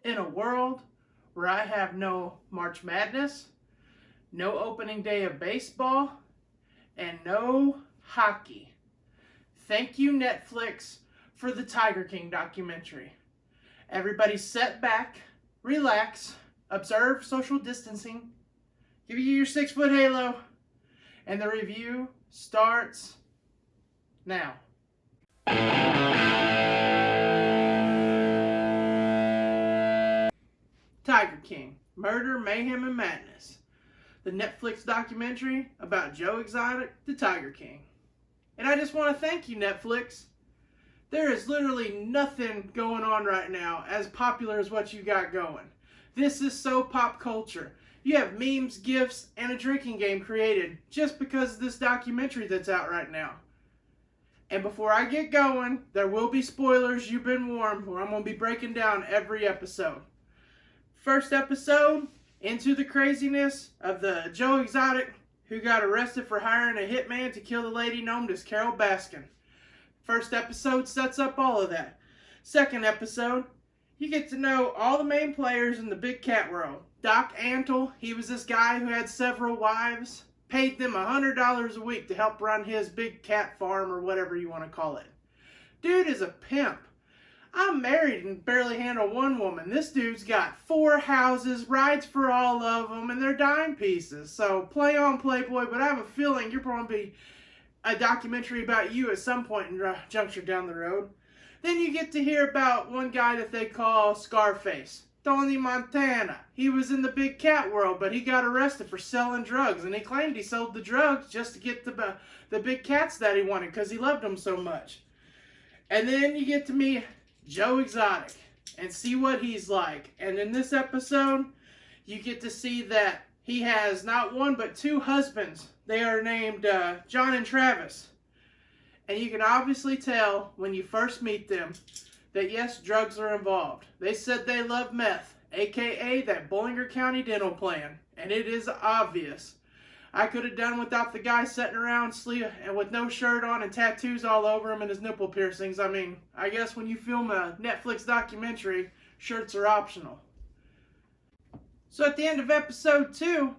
In a world where I have no March Madness, no opening day of baseball, and no hockey, thank you, Netflix, for the Tiger King documentary. Everybody sit back, relax, observe social distancing, give you your 6-foot halo, and the review starts now. Tiger King, Murder, Mayhem, and Madness. The Netflix documentary about Joe Exotic, the Tiger King. And I just want to thank you, Netflix. There is literally nothing going on right now as popular as what you got going. This is so pop culture. You have memes, GIFs, and a drinking game created just because of this documentary that's out right now. And before I get going, there will be spoilers. You've been warned, where I'm going to be breaking down every episode. First episode, into the craziness of the Joe Exotic who got arrested for hiring a hitman to kill the lady known as Carole Baskin. First episode sets up all of that. Second episode, you get to know all the main players in the big cat world. Doc Antle, he was this guy who had several wives, paid them $100 a week to help run his big cat farm or whatever you want to call it. Dude is a pimp. I'm married and barely handle one woman. This dude's got 4 houses, rides for all of them, and they're dime pieces. So play on, Playboy, but I have a feeling you're probably a documentary about you at some point in juncture down the road. Then you get to hear about one guy that they call Scarface, Tony Montana. He was in the big cat world, but he got arrested for selling drugs, and he claimed he sold the drugs just to get the big cats that he wanted because he loved them so much. And then you get to meet Joe Exotic and see what he's like. And in this episode, you get to see that he has not one but 2 husbands. They are named John and Travis. And you can obviously tell when you first meet them that yes, drugs are involved. They said they love meth, aka that Bollinger County dental plan. And it is obvious. I could have done without the guy sitting around and with no shirt on and tattoos all over him and his nipple piercings. I mean, I guess when you film a Netflix documentary, shirts are optional. So at the end of episode 2,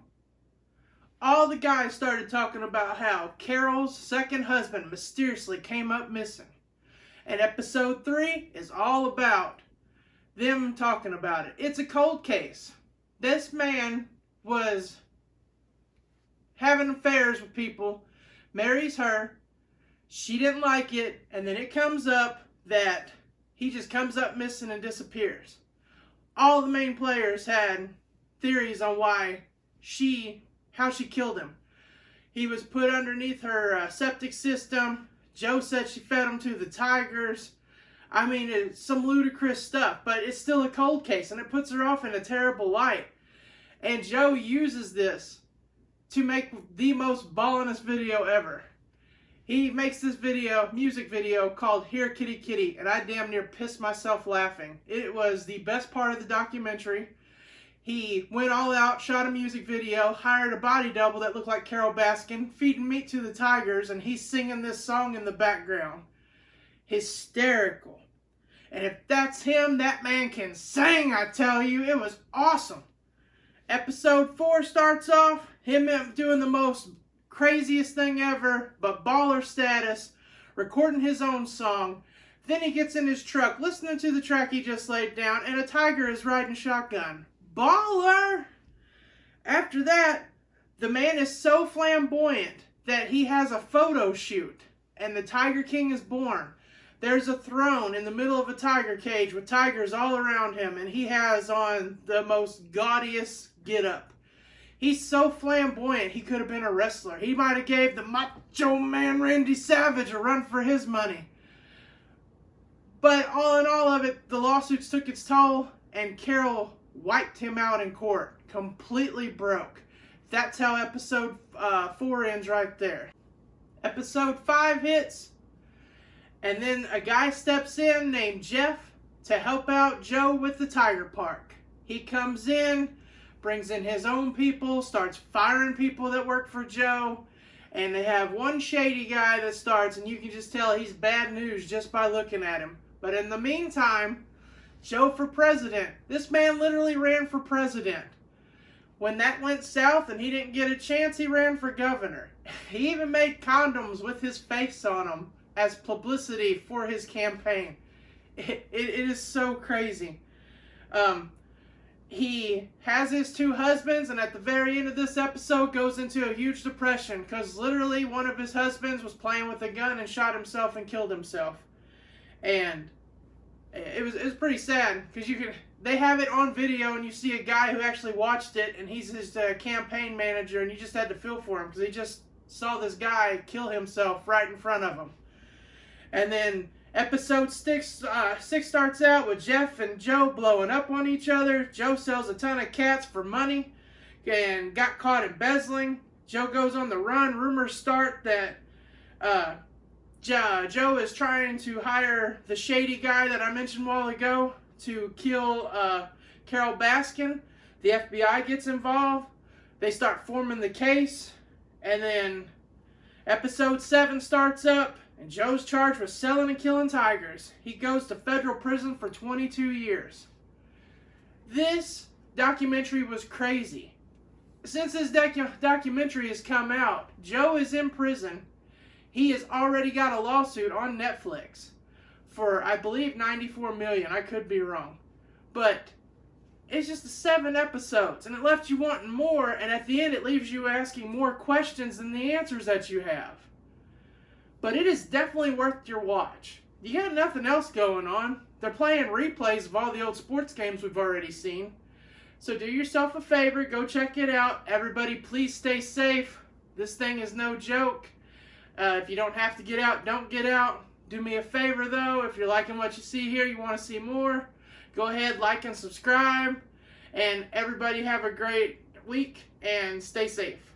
all the guys started talking about how Carole's second husband mysteriously came up missing. And episode 3 is all about them talking about it. It's a cold case. This man was having affairs with people, marries her, she didn't like it, and then it comes up that he just comes up missing and disappears. All the main players had theories on how she killed him. He was put underneath her septic system. Joe said she fed him to the tigers. I mean, it's some ludicrous stuff, but it's still a cold case, and it puts her off in a terrible light. And Joe uses this to make the most ballinest video ever. He makes this music video called Here Kitty Kitty, and I damn near pissed myself laughing. It was the best part of the documentary. He went all out, shot a music video, hired a body double that looked like Carole Baskin, feeding meat to the tigers, and he's singing this song in the background. Hysterical. And if that's him, that man can sing, I tell you. It was awesome. Episode 4 starts off, him doing the most craziest thing ever, but baller status, recording his own song. Then he gets in his truck, listening to the track he just laid down, and a tiger is riding shotgun. Baller! After that, the man is so flamboyant that he has a photo shoot, and the Tiger King is born. There's a throne in the middle of a tiger cage with tigers all around him, and he has on the most gaudiest getup. He's so flamboyant, he could have been a wrestler. He might have gave the Macho Man Randy Savage a run for his money. But all in all of it, the lawsuits took its toll, and Carole wiped him out in court. Completely broke. That's how episode 4 ends right there. Episode 5 hits, and then a guy steps in named Jeff to help out Joe with the Tiger Park. He comes in, brings in his own people, starts firing people that work for Joe, and they have one shady guy that starts, and you can just tell he's bad news just by looking at him. But in the meantime, Joe for president. This man literally ran for president. When that went south and he didn't get a chance, he ran for governor. He even made condoms with his face on them as publicity for his campaign. It is so crazy. He has his 2 husbands, and at the very end of this episode goes into a huge depression because literally one of his husbands was playing with a gun and shot himself and killed himself. And it was pretty sad because they have it on video, and you see a guy who actually watched it, and he's his campaign manager, and you just had to feel for him because he just saw this guy kill himself right in front of him. And then episode 6 starts out with Jeff and Joe blowing up on each other. Joe sells a ton of cats for money and got caught embezzling. Joe goes on the run. Rumors start that Joe is trying to hire the shady guy that I mentioned a while ago to kill Carol Baskin. The FBI gets involved. They start forming the case. And then episode 7 starts up. And Joe's charged with selling and killing tigers. He goes to federal prison for 22 years. This documentary was crazy. Since this documentary has come out, Joe is in prison. He has already got a lawsuit on Netflix for, I believe, $94 million. I could be wrong. But it's just 7 episodes, and it left you wanting more, and at the end it leaves you asking more questions than the answers that you have. But it is definitely worth your watch. You got nothing else going on. They're playing replays of all the old sports games we've already seen. So do yourself a favor, go check it out. Everybody, please stay safe. This thing is no joke. If you don't have to get out, don't get out. Do me a favor though, if you're liking what you see here, you want to see more, go ahead, like and subscribe. And everybody have a great week and stay safe.